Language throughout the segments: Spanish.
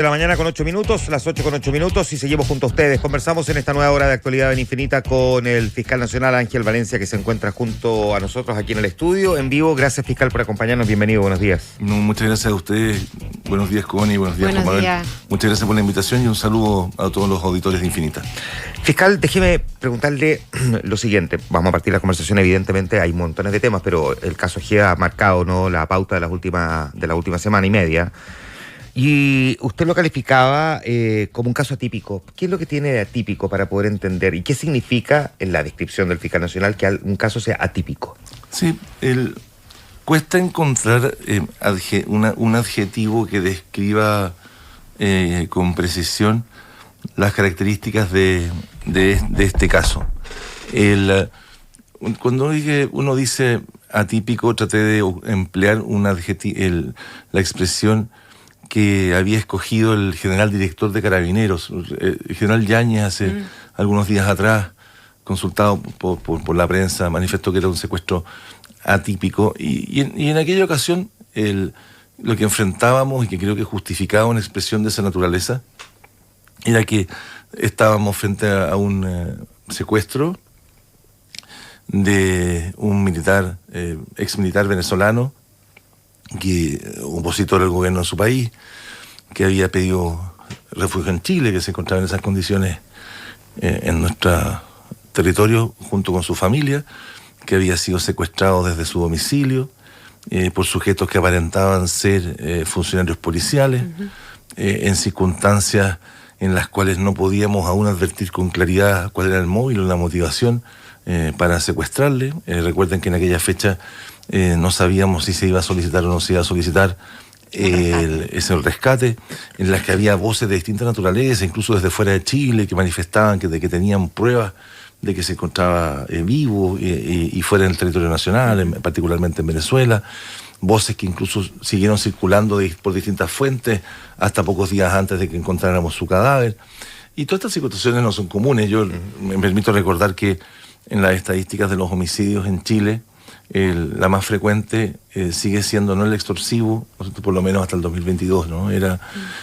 De la mañana con 8 minutos, las 8 con 8 minutos y seguimos junto a ustedes. Conversamos en esta nueva hora de Actualidad en Infinita con el fiscal nacional Ángel Valencia, que se encuentra junto a nosotros aquí en el estudio, en vivo. Gracias, fiscal, por acompañarnos. Bienvenido, buenos días. No, muchas gracias a ustedes. Buenos días, Connie. Buenos días, Juan Manuel. Muchas gracias por la invitación y un saludo a todos los auditores de Infinita. Fiscal, déjeme preguntarle lo siguiente. Vamos a partir la conversación, evidentemente hay montones de temas, pero el caso GEA ha marcado, ¿no?, la pauta de la última semana y media. Y usted lo calificaba como un caso atípico. ¿Qué es lo que tiene de atípico para poder entender? ¿Y qué significa en la descripción del fiscal nacional que un caso sea atípico? Sí, cuesta encontrar un adjetivo que describa con precisión las características de este caso. Cuando uno dice atípico, traté de emplear un adjetivo, la expresión que había escogido el general director de Carabineros, el general Yáñez, hace algunos días atrás, consultado por la prensa, manifestó que era un secuestro atípico. Y en aquella ocasión, lo que enfrentábamos y que creo que justificaba una expresión de esa naturaleza, era que estábamos frente a un secuestro de un militar, exmilitar venezolano, opositor al gobierno de su país, que había pedido refugio en Chile, que se encontraba en esas condiciones en nuestro territorio junto con su familia, que había sido secuestrado desde su domicilio por sujetos que aparentaban ser funcionarios policiales, en circunstancias en las cuales no podíamos aún advertir con claridad cuál era el móvil o la motivación para secuestrarle. Recuerden que en aquella fecha no sabíamos si se iba a solicitar o no se iba a solicitar ese rescate, en las que había voces de distinta naturaleza, incluso desde fuera de Chile, que manifestaban que tenían pruebas de que se encontraba vivo y fuera del territorio nacional, particularmente en Venezuela. Voces que incluso siguieron circulando por distintas fuentes hasta pocos días antes de que encontráramos su cadáver. Y todas estas situaciones no son comunes. Yo me permito recordar que en las estadísticas de los homicidios en Chile, la más frecuente sigue siendo no el extorsivo, por lo menos hasta el 2022, ¿no?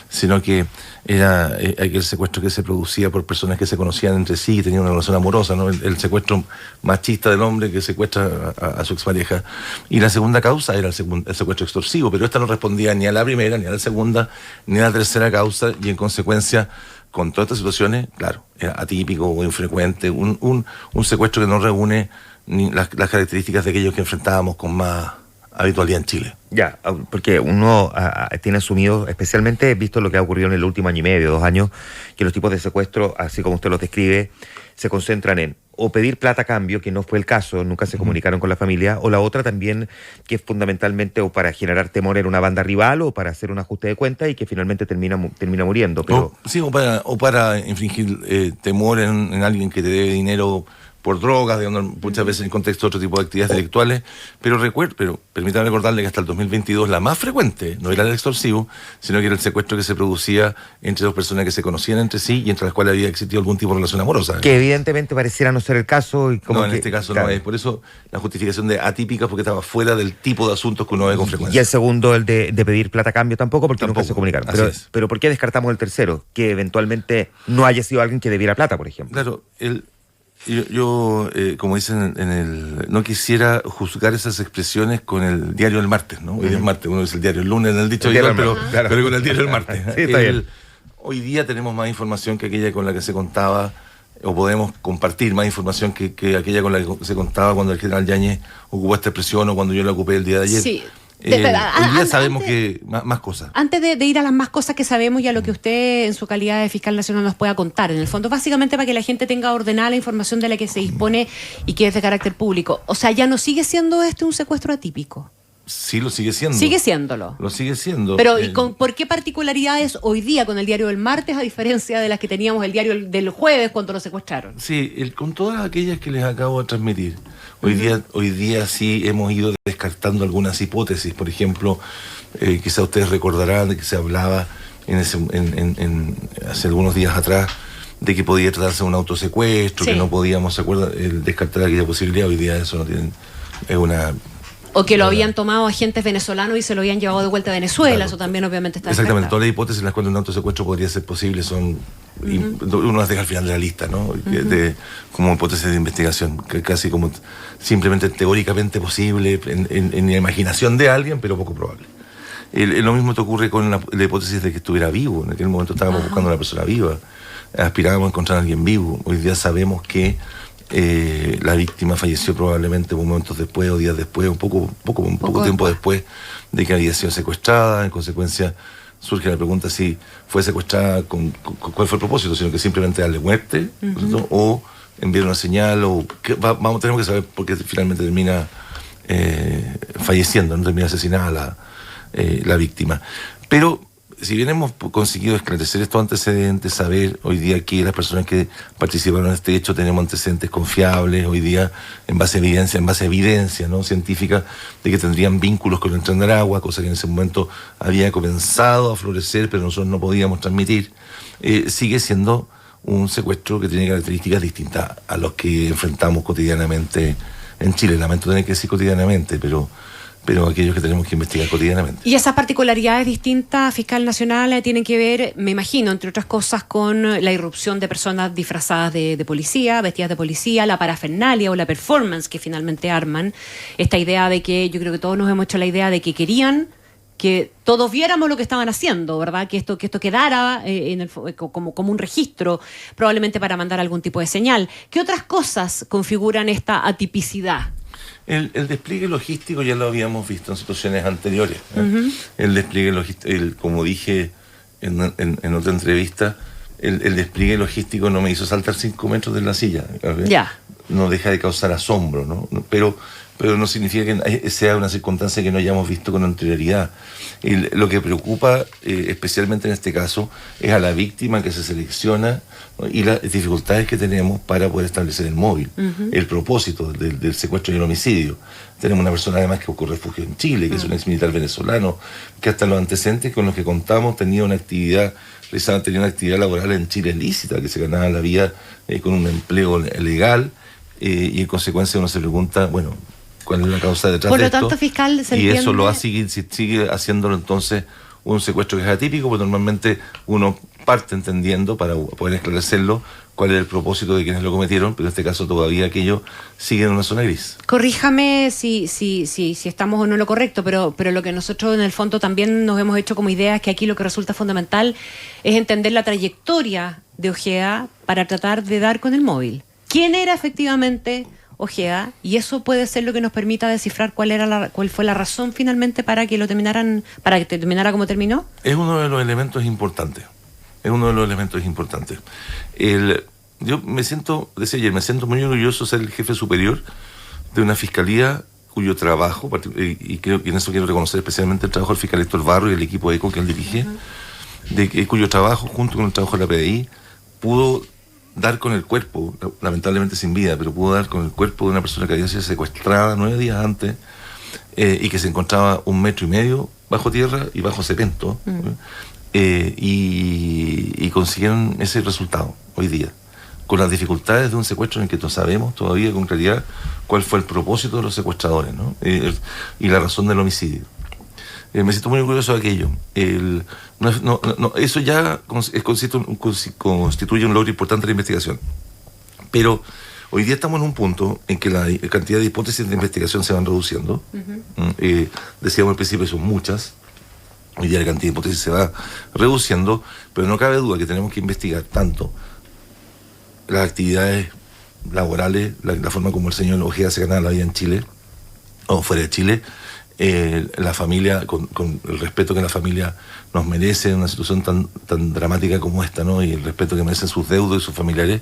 Sino que era aquel secuestro que se producía por personas que se conocían entre sí y tenían una relación amorosa, ¿no? El secuestro machista del hombre que secuestra a su expareja. Y la segunda causa era el secuestro extorsivo, pero esta no respondía ni a la primera, ni a la segunda, ni a la tercera causa, y en consecuencia, con todas estas situaciones, claro, era atípico o infrecuente, un secuestro que no reúne ni las características de aquellos que enfrentábamos con más habitualidad en Chile. Ya, porque uno tiene asumido, especialmente visto lo que ha ocurrido en el último año y medio, 2 años, que los tipos de secuestro, así como usted los describe, se concentran en o pedir plata a cambio, que no fue el caso, nunca se comunicaron con la familia, o la otra también, que es fundamentalmente o para generar temor en una banda rival o para hacer un ajuste de cuenta y que finalmente termina muriendo. Pero o para infringir temor en alguien que te debe dinero por drogas, muchas veces en contexto de otro tipo de actividades delictuales, pero permítame recordarle que hasta el 2022 la más frecuente no era el extorsivo, sino que era el secuestro que se producía entre dos personas que se conocían entre sí y entre las cuales había existido algún tipo de relación amorosa. Que evidentemente pareciera no ser el caso. Y como en este caso claro, no es. Por eso la justificación de atípica, porque estaba fuera del tipo de asuntos que uno ve con frecuencia. Y el segundo, el de pedir plata a cambio, tampoco, porque nunca se comunicaron. Pero ¿por qué descartamos el tercero? Que eventualmente no haya sido alguien que debiera plata, por ejemplo. Claro, Yo como dicen no quisiera juzgar esas expresiones con el diario del martes, ¿no? Hoy día es martes, uno dice el diario el lunes en el dicho habitual, pero con el diario del martes. Sí, está bien. Hoy día tenemos más información que aquella con la que se contaba, o podemos compartir más información que aquella con la que se contaba cuando el general Yáñez ocupó esta expresión o cuando yo la ocupé el día de ayer. Sí. Hoy día sabemos que más cosas. Antes de ir a las más cosas que sabemos y a lo que usted en su calidad de fiscal nacional nos pueda contar, en el fondo, básicamente para que la gente tenga ordenada la información de la que se dispone y que es de carácter público. O sea, ya no sigue siendo un secuestro atípico. Sí, lo sigue siendo. Sigue siéndolo. Lo sigue siendo. Pero ¿por qué particularidades hoy día con el diario del martes a diferencia de las que teníamos el diario del jueves cuando lo secuestraron? Sí, con todas aquellas que les acabo de transmitir. Hoy día sí hemos ido descartando algunas hipótesis. Por ejemplo, quizá ustedes recordarán de que se hablaba hace algunos días atrás de que podía tratarse de un autosecuestro, sí, que no podíamos, ¿se acuerdan? Descartar aquella posibilidad. Hoy día eso no tiene, es O que lo habían tomado agentes venezolanos y se lo habían llevado de vuelta a Venezuela, Claro. eso también obviamente está Exactamente, descartado. todas las hipótesis en las cuales un autosecuestro podría ser posible son, uno las deja al final de la lista, ¿no? Como hipótesis de investigación, que casi como simplemente teóricamente posible en la imaginación de alguien, pero poco probable. Lo mismo te ocurre con la hipótesis de que estuviera vivo. En aquel momento estábamos buscando a una persona viva, aspirábamos a encontrar a alguien vivo. Hoy día sabemos que la víctima falleció probablemente momentos después o días después, un poco tiempo después de que había sido secuestrada. En consecuencia surge la pregunta si fue secuestrada cuál fue el propósito, sino que simplemente darle muerte, ¿no? O enviar una señal, o tenemos que saber por qué finalmente termina falleciendo, no termina asesinada la víctima. Pero si bien hemos conseguido esclarecer estos antecedentes, saber hoy día que las personas que participaron en este hecho tenemos antecedentes confiables, hoy día en base a evidencia, ¿no? científica, de que tendrían vínculos con el Tren de Aragua, cosa que en ese momento había comenzado a florecer, pero nosotros no podíamos transmitir, sigue siendo un secuestro que tiene características distintas a los que enfrentamos cotidianamente en Chile. Lamento tener que decir cotidianamente, pero aquellos que tenemos que investigar cotidianamente. Y esas particularidades distintas, fiscal nacional, tienen que ver, me imagino, entre otras cosas, con la irrupción de personas disfrazadas de policía, vestidas de policía, la parafernalia o la performance que finalmente arman. Esta idea de que, yo creo que todos nos hemos hecho la idea de que querían que todos viéramos lo que estaban haciendo, ¿verdad? Que esto quedara como un registro, probablemente para mandar algún tipo de señal. ¿Qué otras cosas configuran esta atipicidad? El despliegue logístico ya lo habíamos visto en situaciones anteriores. El despliegue logístico, como dije en otra entrevista, el despliegue logístico no me hizo saltar 5 metros de la silla. Ya. No deja de causar asombro, ¿no? Pero no significa que sea una circunstancia que no hayamos visto con anterioridad. Lo que preocupa, especialmente en este caso, es a la víctima que se selecciona, ¿no? Y las dificultades que tenemos para poder establecer el móvil, el propósito del secuestro y el homicidio. Tenemos una persona además que buscó refugio en Chile, que es un exmilitar venezolano, que hasta los antecedentes con los que contamos tenía una actividad laboral en Chile ilícita, que se ganaba la vida con un empleo legal, y en consecuencia uno se pregunta, bueno, ¿cuál es la causa detrás de esto? Por lo tanto, fiscal, se y entiende... eso lo sigue haciéndolo entonces un secuestro que es atípico, porque normalmente uno parte entendiendo, para poder esclarecerlo, cuál es el propósito de quienes lo cometieron, pero en este caso todavía aquello sigue en una zona gris. Corríjame si estamos o no en lo correcto, pero lo que nosotros en el fondo también nos hemos hecho como idea es que aquí lo que resulta fundamental es entender la trayectoria de Ojeda para tratar de dar con el móvil. ¿Quién era efectivamente Ojeda? Y eso puede ser lo que nos permita descifrar cuál fue la razón finalmente para que terminara como terminó. Es uno de los elementos importantes. Yo me siento muy orgulloso de ser el jefe superior de una fiscalía cuyo trabajo, y creo que en eso quiero reconocer especialmente el trabajo del fiscal Héctor Barro y el equipo ECO que él dirige, cuyo trabajo, junto con el trabajo de la PDI, pudo dar con el cuerpo, lamentablemente sin vida, pero pudo dar con el cuerpo de una persona que había sido secuestrada 9 días antes, y que se encontraba 1,5 metros bajo tierra y bajo cemento, y consiguieron ese resultado hoy día, con las dificultades de un secuestro en el que no sabemos todavía con claridad cuál fue el propósito de los secuestradores, ¿no? Y la razón del homicidio. Me siento muy orgulloso de aquello. Eso ya constituye un logro importante de la investigación. Pero hoy día estamos en un punto en que la cantidad de hipótesis de investigación se van reduciendo. Decíamos al principio, son muchas. Hoy día la cantidad de hipótesis se va reduciendo, pero no cabe duda que tenemos que investigar tanto las actividades laborales, la forma como el señor Ojeda se ganaba la vida en Chile o fuera de Chile, la familia, con el respeto que la familia nos merece en una situación tan dramática como esta, ¿no? Y el respeto que merecen sus deudos y sus familiares,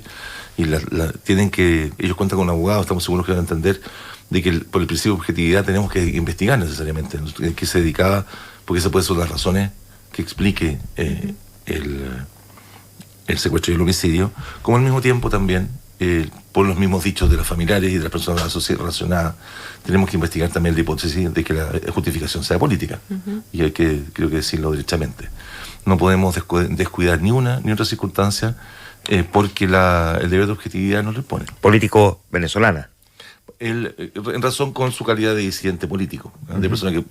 y ellos cuentan con abogados, estamos seguros que van a entender de que por el principio de objetividad tenemos que investigar necesariamente que se dedicaba, porque esas pueden ser las razones que explique el secuestro y el homicidio, como al mismo tiempo también, por los mismos dichos de los familiares y de las personas relacionadas, tenemos que investigar también la hipótesis de que la justificación sea política. Y creo que decirlo derechamente. No podemos descuidar ni una ni otra circunstancia, porque el deber de objetividad nos lo impone. Político venezolana. él, en razón con su calidad de disidente político, ¿no? De persona que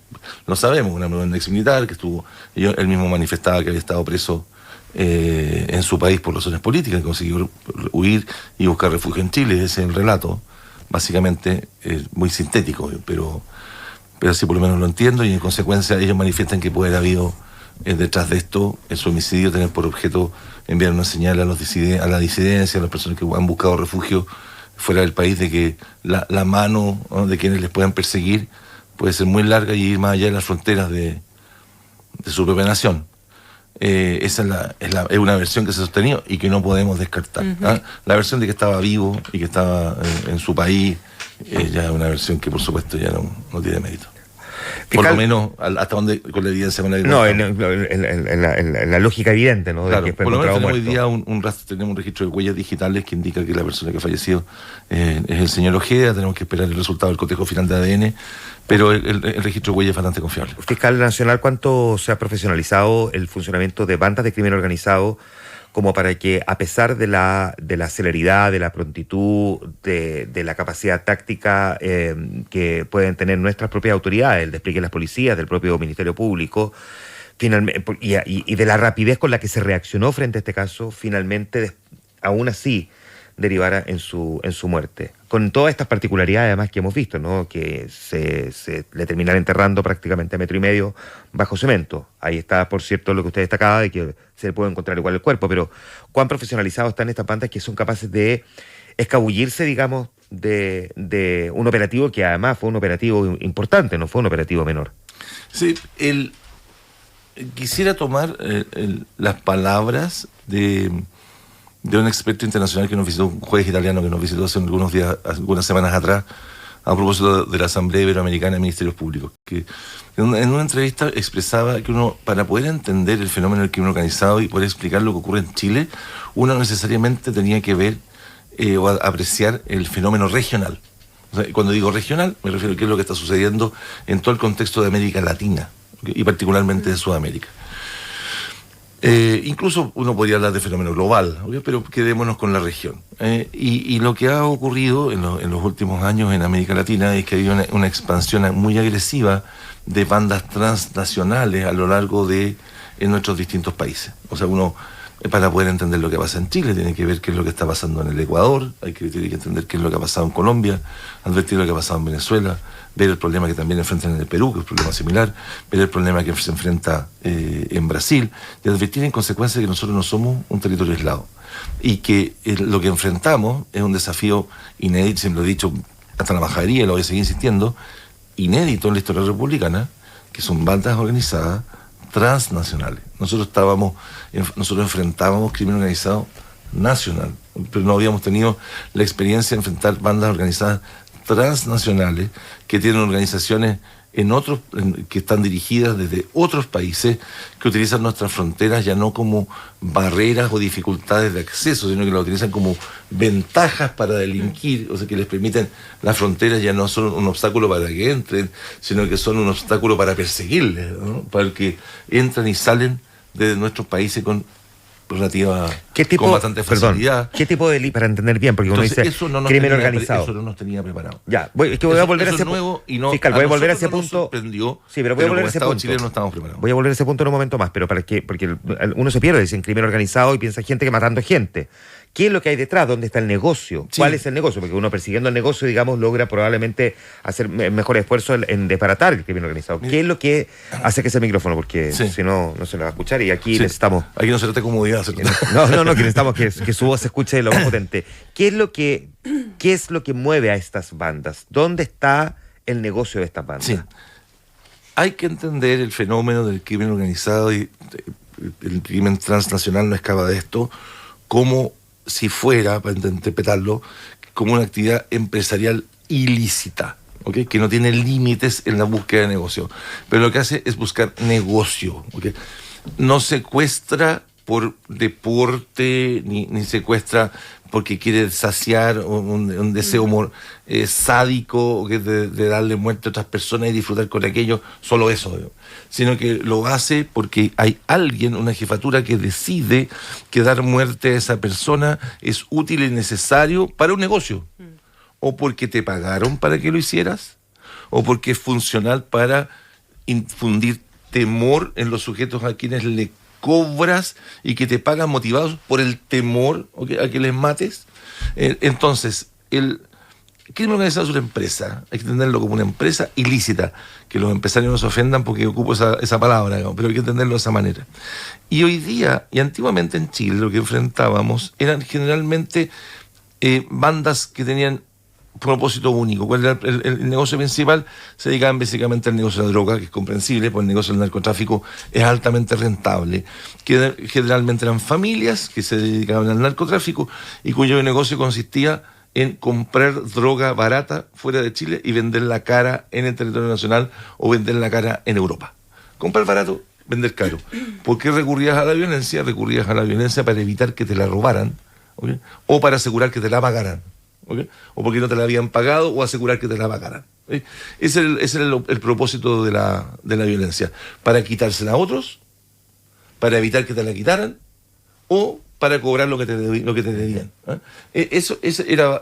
no sabemos, un ex militar que estuvo, él mismo manifestaba que había estado preso en su país por razones políticas, que consiguió huir y buscar refugio en Chile. Ese es el relato, básicamente muy sintético, pero así por lo menos lo entiendo, y en consecuencia ellos manifiestan que puede haber habido detrás de esto su homicidio, tener por objeto enviar una señal a la disidencia, a las personas que han buscado refugio fuera del país, de que la mano, ¿no?, de quienes les puedan perseguir puede ser muy larga y ir más allá de las fronteras de su propia nación. Esa es una versión que se ha sostenido y que no podemos descartar. ¿Ah? La versión de que estaba vivo y que estaba en su país ya es una versión que por supuesto ya no tiene mérito. Por lo menos hasta donde con la evidencia con la que no, en la lógica evidente, ¿no? Claro, de que fue por lo menos encontrado tenemos hoy muerto. día tenemos un registro de huellas digitales que indica que la persona que ha fallecido es el señor Ojeda. Tenemos que esperar el resultado del cotejo final de ADN, pero el registro de huellas es bastante confiable. Fiscal nacional, ¿cuánto se ha profesionalizado el funcionamiento de bandas de crimen organizado como para que, a pesar de la celeridad, de la prontitud, de la capacidad táctica que pueden tener nuestras propias autoridades, el despliegue de las policías, del propio Ministerio Público, finalmente, y de la rapidez con la que se reaccionó frente a este caso, finalmente, aún así, derivara en su muerte? Con todas estas particularidades además que hemos visto, ¿no? Que se le terminara enterrando prácticamente a 1,5 metros bajo cemento. Ahí está, por cierto, lo que usted destacaba, de que se le puede encontrar igual el cuerpo, pero ¿cuán profesionalizados están estas bandas que son capaces de escabullirse, digamos, de un operativo que además fue un operativo importante, no fue un operativo menor? Sí, quisiera tomar las palabras de un experto internacional que nos visitó, un juez italiano que nos visitó hace algunas semanas atrás, a propósito de la Asamblea Iberoamericana de Ministerios Públicos, que en una entrevista expresaba que uno, para poder entender el fenómeno del crimen organizado y poder explicar lo que ocurre en Chile, uno necesariamente tenía que ver o apreciar el fenómeno regional. O sea, cuando digo regional, me refiero a qué es lo que está sucediendo en todo el contexto de América Latina, y particularmente de Sudamérica. Incluso uno podría hablar de fenómeno global, ¿okay? Pero quedémonos con la región. Y lo que ha ocurrido en los últimos años en América Latina es que ha habido una expansión muy agresiva de bandas transnacionales a lo largo de nuestros distintos países. O sea, uno, para poder entender lo que pasa en Chile, tiene que ver qué es lo que está pasando en el Ecuador, tiene que entender qué es lo que ha pasado en Colombia, advertir lo que ha pasado en Venezuela, ver el problema que también enfrentan en el Perú, que es un problema similar, ver el problema que se enfrenta en Brasil, y advertir en consecuencia que nosotros no somos un territorio aislado y que lo que enfrentamos es un desafío inédito, siempre lo he dicho hasta la majadería, y lo voy a seguir insistiendo, inédito en la historia republicana, que son bandas organizadas transnacionales. Nosotros enfrentábamos crimen organizado nacional, pero no habíamos tenido la experiencia de enfrentar bandas organizadas transnacionales que tienen organizaciones que están dirigidas desde otros países, que utilizan nuestras fronteras ya no como barreras o dificultades de acceso, sino que las utilizan como ventajas para delinquir, o sea, que les permiten, las fronteras ya no son un obstáculo para que entren, sino que son un obstáculo para perseguirles, ¿no? Para que entran y salen de nuestros países con relativa, con bastante facilidad. ¿Qué tipo de para entender bien? Porque uno dice crimen organizado. Eso no nos tenía preparado. Ya, voy a volver a ese punto. Fiscal, voy a volver a ese punto. Sí, pero voy a volver a ese punto. Chileno no estamos preparados. Voy a volver a ese punto en un momento más, pero porque uno se pierde, dicen crimen organizado y piensa gente que matando gente. ¿Qué es lo que hay detrás? ¿Dónde está el negocio? Sí. ¿Cuál es el negocio? Porque uno persiguiendo el negocio, digamos, logra probablemente hacer mejor esfuerzo en desbaratar el crimen organizado. ¿Qué es lo que hace que ese micrófono? Porque si no, no se lo va a escuchar y aquí necesitamos... Aquí no se trata de comodidad, ¿cierto? No, que necesitamos que su voz se escuche lo más potente. ¿Qué es lo que mueve a estas bandas? ¿Dónde está el negocio de estas bandas? Sí. Hay que entender el fenómeno del crimen organizado y el crimen transnacional no escapa de esto, como si fuera, para interpretarlo, como una actividad empresarial ilícita, ¿okay? Que no tiene límites en la búsqueda de negocio. Pero lo que hace es buscar negocio, ¿okay? No secuestra por deporte, ni secuestra porque quiere saciar un deseo sádico de darle muerte a otras personas y disfrutar con aquello, solo eso, sino que lo hace porque hay alguien, una jefatura, que decide que dar muerte a esa persona es útil y necesario para un negocio. o porque te pagaron para que lo hicieras, o porque es funcional para infundir temor en los sujetos a quienes le cobras y que te pagan motivados por el temor a que les mates. Entonces, el crimen organizado es una empresa, hay que entenderlo como una empresa ilícita, que los empresarios no se ofendan porque ocupo esa palabra, digamos, pero hay que entenderlo de esa manera. Y hoy día, y antiguamente en Chile, lo que enfrentábamos eran generalmente bandas que tenían propósito único. ¿Cuál era el negocio principal? Se dedicaban básicamente al negocio de la droga, que es comprensible, porque el negocio del narcotráfico es altamente rentable, que generalmente eran familias que se dedicaban al narcotráfico y cuyo negocio consistía en comprar droga barata fuera de Chile y venderla cara en el territorio nacional o venderla cara en Europa. Comprar barato, vender caro. ¿Por qué recurrías a la violencia? Recurrías a la violencia para evitar que te la robaran, ¿okay? O para asegurar que te la pagaran, ¿okay? O porque no te la habían pagado o asegurar que te la pagaran. ¿Okay? Ese es el propósito de la violencia. Para quitársela a otros, para evitar que te la quitaran o para cobrar lo que te debían. Eso era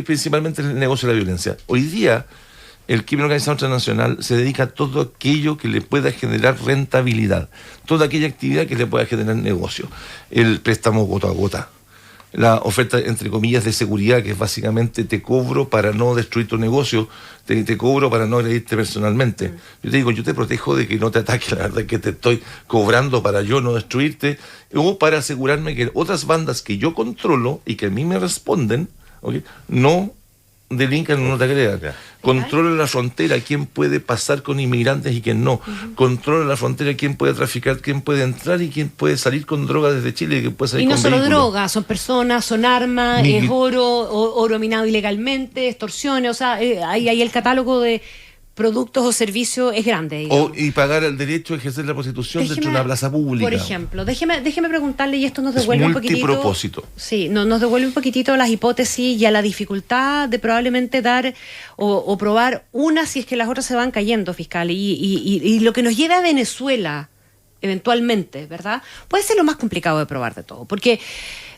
principalmente el negocio de la violencia. Hoy día, el crimen organizado transnacional se dedica a todo aquello que le pueda generar rentabilidad, toda aquella actividad que le pueda generar negocio. El préstamo gota a gota, la oferta, entre comillas, de seguridad, que es básicamente te cobro para no destruir tu negocio, te cobro para no agredirte personalmente. Yo te digo, yo te protejo de que no te ataque, la verdad es que te estoy cobrando para yo no destruirte, o para asegurarme que otras bandas que yo controlo y que a mí me responden, ¿okay?, no delincan o no te agredan. Controla la frontera, quién puede pasar con inmigrantes y quién no. Controla la frontera, quién puede traficar, quién puede entrar y quién puede salir con droga desde Chile y quién puede salir con vehículos. Y no solo drogas, son personas, son armas, es oro minado ilegalmente, extorsiones, o sea, ahí el catálogo de productos o servicios es grande. Y pagar el derecho a ejercer la prostitución dentro de una plaza pública. Por ejemplo, déjeme preguntarle, y esto nos devuelve un poquitito. Multipropósito. Sí, nos devuelve un poquitito a las hipótesis y a la dificultad de probablemente dar o probar una si es que las otras se van cayendo, fiscal. Y lo que nos lleve a Venezuela, eventualmente, ¿verdad? Puede ser lo más complicado de probar de todo. Porque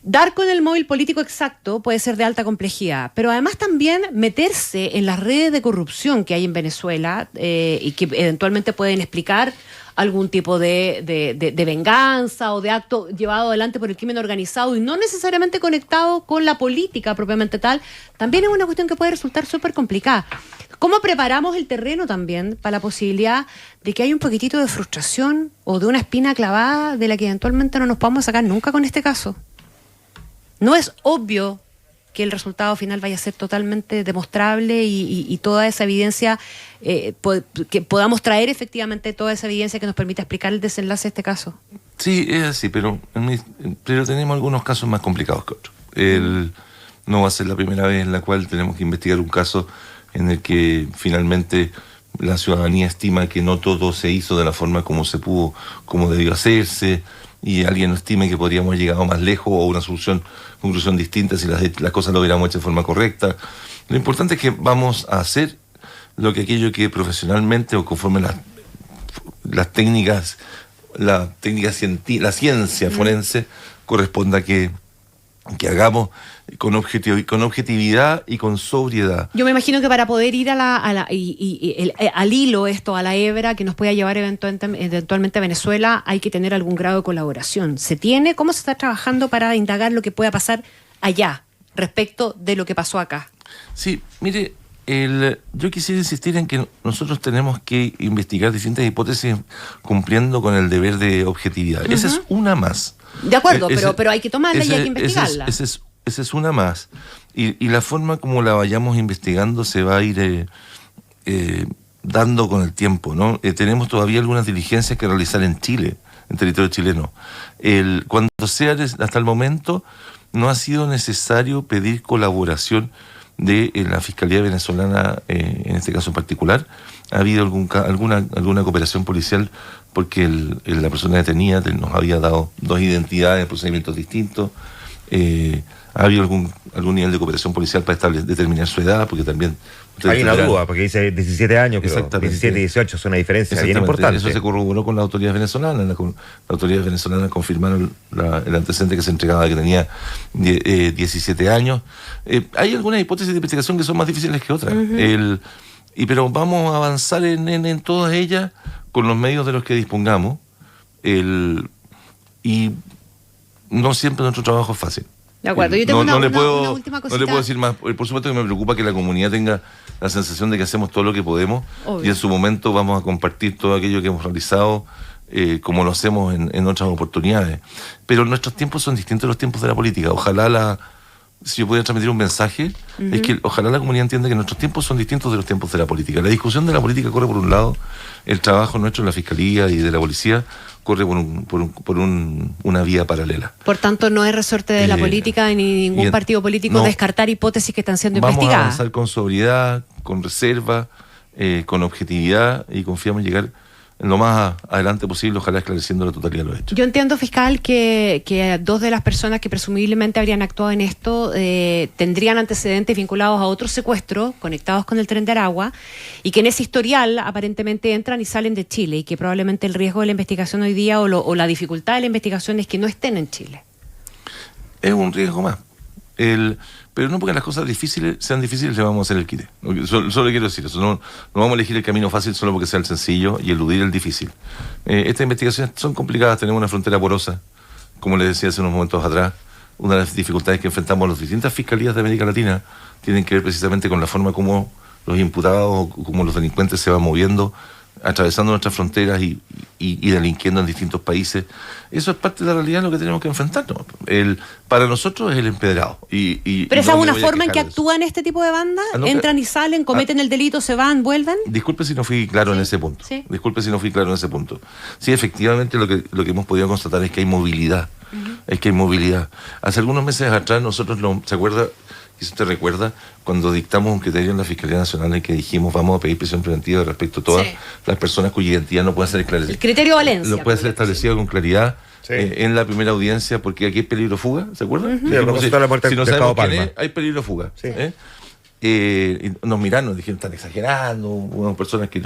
dar con el móvil político exacto puede ser de alta complejidad, pero además también meterse en las redes de corrupción que hay en Venezuela y que eventualmente pueden explicar algún tipo de venganza o de acto llevado adelante por el crimen organizado y no necesariamente conectado con la política propiamente tal, también es una cuestión que puede resultar súper complicada. ¿Cómo preparamos el terreno también para la posibilidad de que haya un poquitito de frustración o de una espina clavada de la que eventualmente no nos podamos sacar nunca con este caso? No es obvio que el resultado final vaya a ser totalmente demostrable y toda esa evidencia, que podamos traer efectivamente toda esa evidencia que nos permita explicar el desenlace de este caso. Sí, es así, pero tenemos algunos casos más complicados que otros. No va a ser la primera vez en la cual tenemos que investigar un caso en el que finalmente la ciudadanía estima que no todo se hizo de la forma como se pudo, como debió hacerse, y alguien estime que podríamos haber llegado más lejos o una conclusión distinta si las cosas lo hubiéramos hecho de forma correcta. Lo importante es que vamos a hacer aquello que profesionalmente o conforme las técnicas, la ciencia forense corresponda que hagamos con objetividad y con sobriedad. Yo me imagino que para poder ir al hilo esto, a la hebra que nos pueda llevar eventualmente a Venezuela, hay que tener algún grado de colaboración. ¿Se tiene? ¿Cómo se está trabajando para indagar lo que pueda pasar allá respecto de lo que pasó acá? Sí, mire, yo quisiera insistir en que nosotros tenemos que investigar distintas hipótesis cumpliendo con el deber de objetividad. Uh-huh. Esa es una más. De acuerdo, pero hay que tomarla y hay que investigarla. Esa es una más. Y la forma como la vayamos investigando se va a ir dando con el tiempo, ¿no? Tenemos todavía algunas diligencias que realizar en Chile, en territorio chileno. Cuando sea hasta el momento, no ha sido necesario pedir colaboración de la Fiscalía venezolana, en este caso en particular. Ha habido alguna cooperación policial porque la persona detenida nos había dado 2 identidades, procedimientos distintos, ¿Ha habido algún nivel de cooperación policial para determinar su edad? Porque también... Hay una duda, porque dice 17 años, pero 17 y 18 es una diferencia bien importante. Eso se corroboró con las autoridades venezolanas. Las autoridades venezolanas confirmaron el antecedente que se entregaba, que tenía 17 años. Hay algunas hipótesis de investigación que son más difíciles que otras. Pero vamos a avanzar en todas ellas con los medios de los que dispongamos. Y no siempre nuestro trabajo es fácil. De acuerdo, yo tengo una última cosita. No le puedo decir más. Por supuesto que me preocupa que la comunidad tenga la sensación de que hacemos todo lo que podemos. Obvio. Y en su momento vamos a compartir todo aquello que hemos realizado como lo hacemos en otras oportunidades. Pero nuestros tiempos son distintos a los tiempos de la política. Ojalá si yo pudiera transmitir un mensaje, es que ojalá la comunidad entienda que nuestros tiempos son distintos de los tiempos de la política. La discusión de la política corre por un lado, el trabajo nuestro en la Fiscalía y de la Policía corre por una vía paralela. Por tanto, no es resorte de la política ni ningún partido político descartar hipótesis que están siendo investigadas. Vamos a avanzar con sobriedad, con reserva, con objetividad, y confiamos en llegar lo más adelante posible, ojalá esclareciendo la totalidad de los hechos. Yo entiendo, fiscal, que dos de las personas que presumiblemente habrían actuado en esto tendrían antecedentes vinculados a otros secuestros conectados con el Tren de Aragua, y que en ese historial aparentemente entran y salen de Chile, y que probablemente el riesgo de la investigación hoy día o la dificultad de la investigación es que no estén en Chile. Es un riesgo más. Pero no porque las cosas sean difíciles le vamos a hacer el quite. Solo quiero decir eso. No vamos a elegir el camino fácil solo porque sea el sencillo y eludir el difícil. Estas investigaciones son complicadas, tenemos una frontera porosa, como les decía hace unos momentos atrás. Una de las dificultades que enfrentamos las distintas fiscalías de América Latina tienen que ver precisamente con la forma como los imputados o como los delincuentes se van moviendo, atravesando nuestras fronteras y delinquiendo en distintos países. Eso es parte de la realidad de lo que tenemos que enfrentarnos. Para nosotros es el empedrado. ¿Pero esa es una forma en que actúan este tipo de bandas? ¿Entran y salen, cometen el delito, se van, vuelven? Disculpe si no fui claro en ese punto. Sí. Disculpe si no fui claro en ese punto. Sí, efectivamente lo que hemos podido constatar es que hay movilidad. Es que hay movilidad. Hace algunos meses atrás nosotros, ¿se acuerda? Y si usted recuerda, cuando dictamos un criterio en la Fiscalía Nacional en que dijimos vamos a pedir prisión preventiva respecto a todas las personas cuya identidad no puede ser esclarecida. El criterio Valencia. No puede ser establecido con claridad en la primera audiencia, porque aquí hay peligro de fuga, ¿se acuerdan? Sí, si no sabemos quién es, hay peligro de fuga. Sí. Y nos miraron, nos dijeron están exagerando, hubo personas que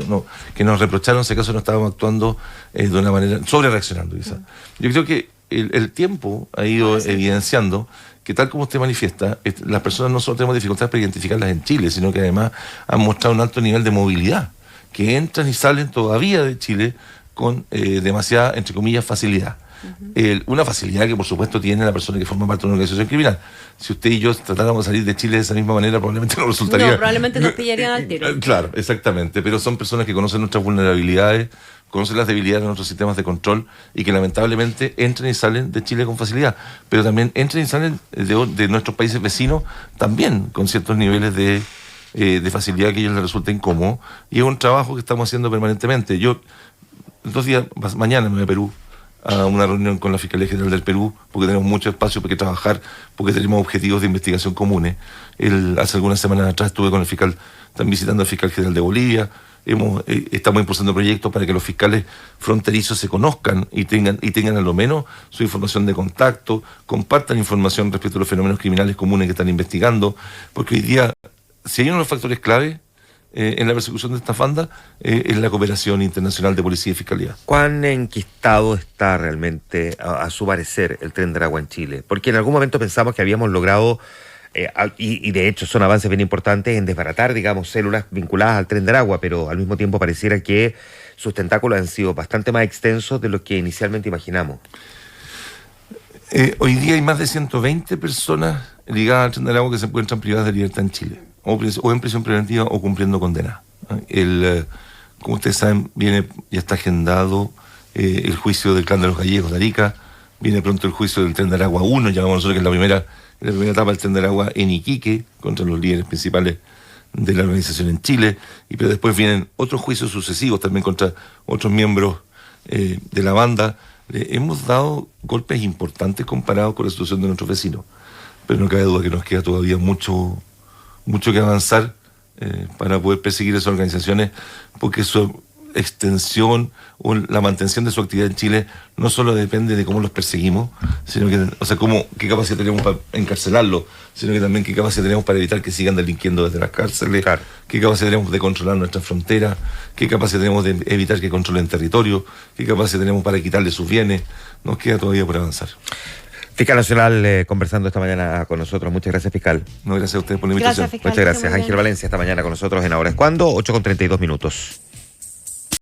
nos reprocharon si acaso no estábamos actuando de una manera, sobre reaccionando quizás. Yo creo que el tiempo ha ido evidenciando que, tal como usted manifiesta, las personas no solo tenemos dificultades para identificarlas en Chile, sino que además han mostrado un alto nivel de movilidad, que entran y salen todavía de Chile con demasiada, entre comillas, facilidad. Una facilidad que por supuesto tiene la persona que forma parte de una organización criminal. Si usted y yo tratáramos de salir de Chile de esa misma manera, probablemente no resultaría... No, probablemente nos pillarían al tiro. Claro, exactamente, pero son personas que conocen nuestras vulnerabilidades, conocen las debilidades de nuestros sistemas de control y que lamentablemente entran y salen de Chile con facilidad, pero también entran y salen de nuestros países vecinos también con ciertos niveles de facilidad que a ellos les resulta incómodo, y es un trabajo que estamos haciendo permanentemente. Yo 2 días, mañana me voy a Perú a una reunión con la Fiscalía General del Perú, porque tenemos mucho espacio para que trabajar, porque tenemos objetivos de investigación comunes. Hace algunas semanas atrás estuve con el fiscal, están visitando al fiscal general de Bolivia. Estamos impulsando proyectos para que los fiscales fronterizos se conozcan y tengan a lo menos su información de contacto, compartan información respecto a los fenómenos criminales comunes que están investigando, porque hoy día, si hay uno de los factores clave en la persecución de esta banda, es la cooperación internacional de policía y fiscalía. ¿Cuán enquistado está realmente, a su parecer, el Tren de Aragua en Chile? Porque en algún momento pensamos que habíamos logrado, y de hecho son avances bien importantes en desbaratar, digamos, células vinculadas al Tren de Aragua, pero al mismo tiempo pareciera que sus tentáculos han sido bastante más extensos de lo que inicialmente imaginamos. Hoy día hay más de 120 personas ligadas al Tren de Aragua que se encuentran privadas de libertad en Chile, o en prisión preventiva o cumpliendo condena. Como ustedes saben, ya está agendado el juicio del Clan de los Gallegos de Arica, viene pronto el juicio del Tren de Aragua 1, llamamos nosotros, que es la primera etapa del Tren de Aragua en Iquique, contra los líderes principales de la organización en Chile, pero después vienen otros juicios sucesivos también contra otros miembros de la banda. Hemos dado golpes importantes comparados con la situación de nuestros vecinos, pero no cabe duda que nos queda todavía mucho que avanzar para poder perseguir esas organizaciones, porque extensión o la mantención de su actividad en Chile no solo depende de cómo los perseguimos, sino que, o sea, qué capacidad tenemos para encarcelarlos, sino que también qué capacidad tenemos para evitar que sigan delinquiendo desde las cárceles, claro, qué capacidad tenemos de controlar nuestras fronteras, qué capacidad tenemos de evitar que controlen territorio, qué capacidad tenemos para quitarle sus bienes. Nos queda todavía por avanzar. Fiscal Nacional conversando esta mañana con nosotros. Muchas gracias, fiscal. No, gracias a ustedes por la invitación. Gracias, fiscal. Muchas gracias. Ángel Valencia esta mañana con nosotros en Ahora es Cuando, 8:32 minutos.